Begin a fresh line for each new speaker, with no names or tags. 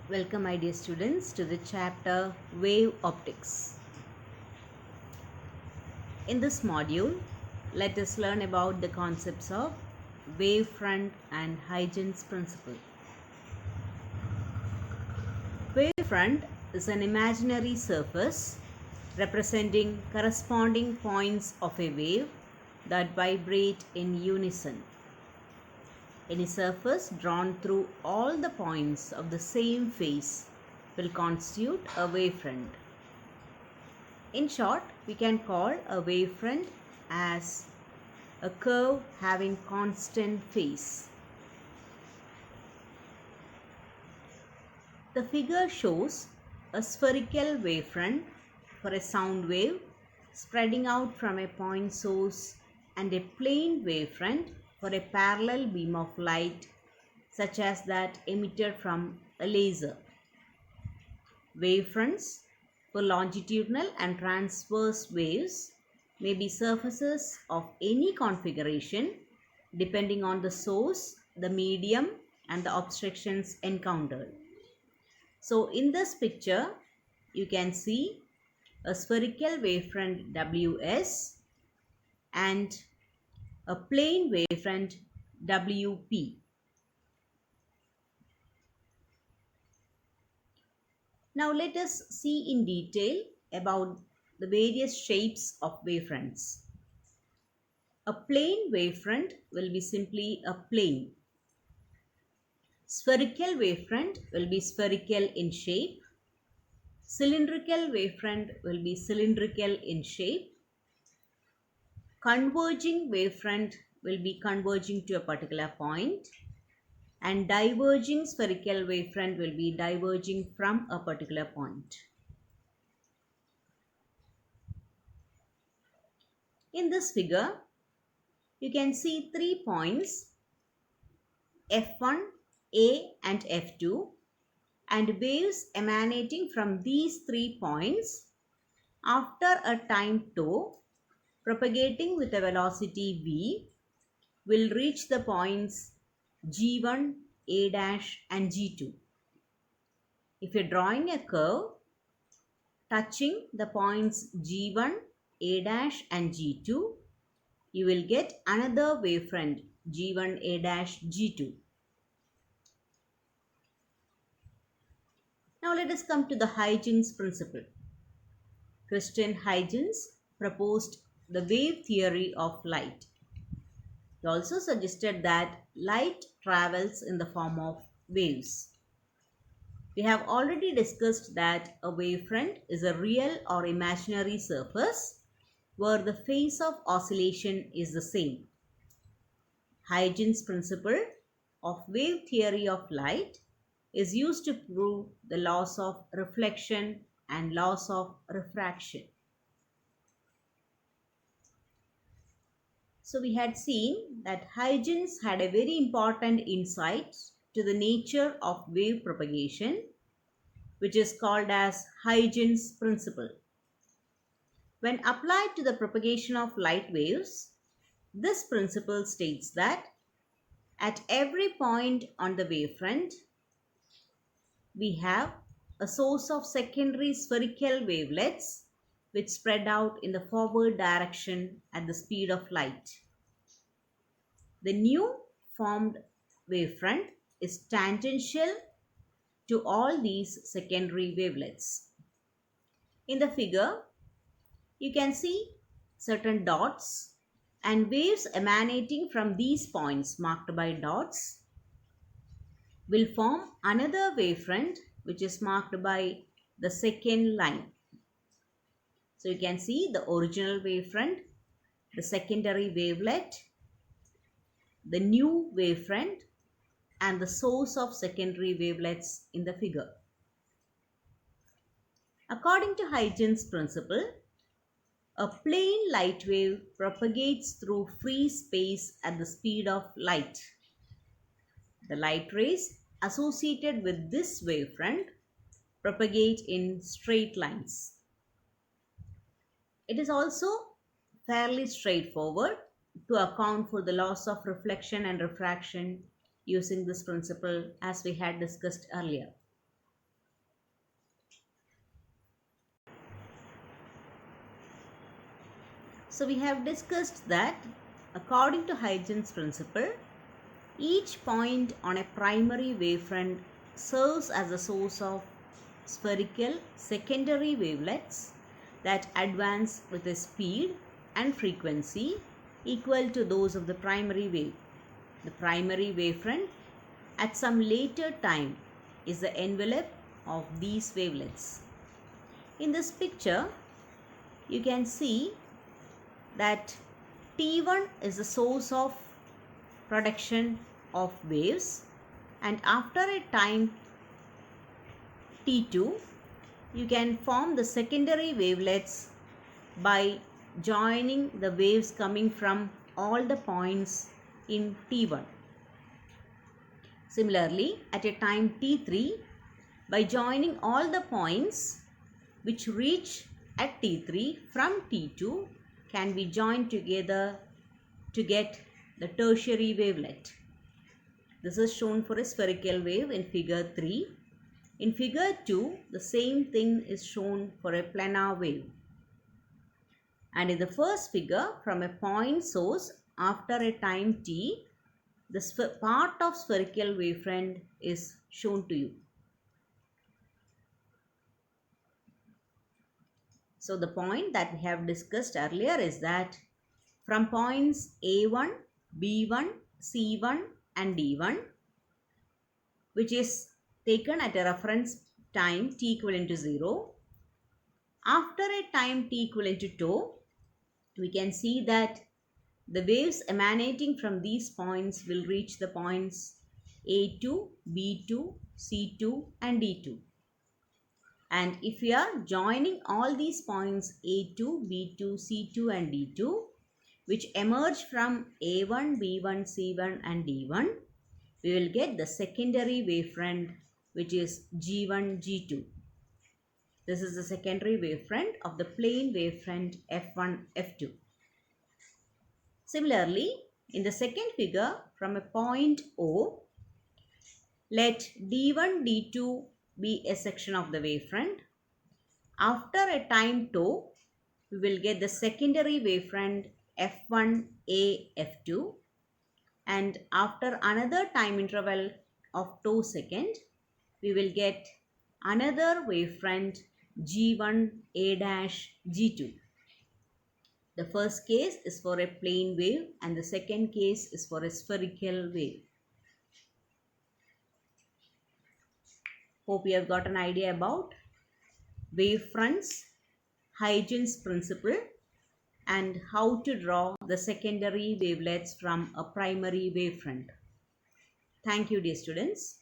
Welcome, my dear students, to the chapter Wave Optics. In this module, let us learn about the concepts of wavefront and Huygens principle. Wavefront is an imaginary surface representing corresponding points of a wave that vibrate in unison. Any surface drawn through all the points of the same phase will constitute a wavefront. In short, we can call a wavefront as a curve having constant phase. The figure shows a spherical wavefront for a sound wave spreading out from a point source and a plane wavefront for a parallel beam of light such as that emitted from a laser. Wavefronts for longitudinal and transverse waves may be surfaces of any configuration depending on the source, the medium, and the obstructions encountered. So in this picture, you can see a spherical wavefront WS and a plane wavefront WP. Now let us see in detail about the various shapes of wavefronts. A plane wavefront will be simply a plane. Spherical wavefront will be spherical in shape. Cylindrical wavefront will be cylindrical in shape. Converging wavefront will be converging to a particular point, and diverging spherical wavefront will be diverging from a particular point. In this figure, you can see 3 points F1, A and F2, and waves emanating from these 3 points after a time tau propagating with a velocity v will reach the points G1, A' and G2. If you're drawing a curve touching the points G1, A' and G2, you will get another wavefront G1, A', G2. Now let us come to the Huygens principle. Christian Huygens proposed the wave theory of light. He also suggested that light travels in the form of waves. We have already discussed that a wavefront is a real or imaginary surface where the phase of oscillation is the same. Huygens' principle of wave theory of light is used to prove the laws of reflection and laws of refraction. So we had seen that Huygens had a very important insight to the nature of wave propagation, which is called as Huygens' principle. When applied to the propagation of light waves, this principle states that at every point on the wavefront, we have a source of secondary spherical wavelets which spread out in the forward direction at the speed of light. The new formed wavefront is tangential to all these secondary wavelets. In the figure, you can see certain dots and waves emanating from these points marked by dots will form another wavefront which is marked by the second line. So you can see the original wavefront, the secondary wavelet, the new wavefront, and the source of secondary wavelets in the figure. According to Huygens' principle, a plane light wave propagates through free space at the speed of light. The light rays associated with this wavefront propagate in straight lines. It is also fairly straightforward to account for the laws of reflection and refraction using this principle as we had discussed earlier. So we have discussed that according to Huygens principle, each point on a primary wavefront serves as a source of spherical secondary wavelets that advance with a speed and frequency equal to those of the primary wave. The primary wavefront at some later time is the envelope of these wavelets. In this picture, you can see that T1 is the source of production of waves, and after a time T2, you can form the secondary wavelets by joining the waves coming from all the points in T1. Similarly, at a time T3, by joining all the points which reach at T3 from T2 can be joined together to get the tertiary wavelet. This is shown for a spherical wave in figure 3. In figure 2, the same thing is shown for a planar wave. And in the first figure, from a point source after a time t, the part of spherical wavefront is shown to you. So the point that we have discussed earlier is that from points A1, B1, C1 and D1, which is taken at a reference time t equivalent to 0, after a time t equivalent to tau, we can see that the waves emanating from these points will reach the points A2, B2, C2 and D2. And if we are joining all these points A2, B2, C2 and D2, which emerge from A1, B1, C1 and D1, we will get the secondary wavefront, which is G1, G2. This is the secondary wavefront of the plane wavefront F1, F2. Similarly, in the second figure, from a point O, let D1, D2 be a section of the wavefront. After a time tau, we will get the secondary wavefront F1A, F2, and after another time interval of tau second, we will get another wavefront G1A G2. The first case is for a plane wave and the second case is for a spherical wave. Hope you have got an idea about wavefronts, Huygens principle, and how to draw the secondary wavelets from a primary wavefront. Thank you, dear students.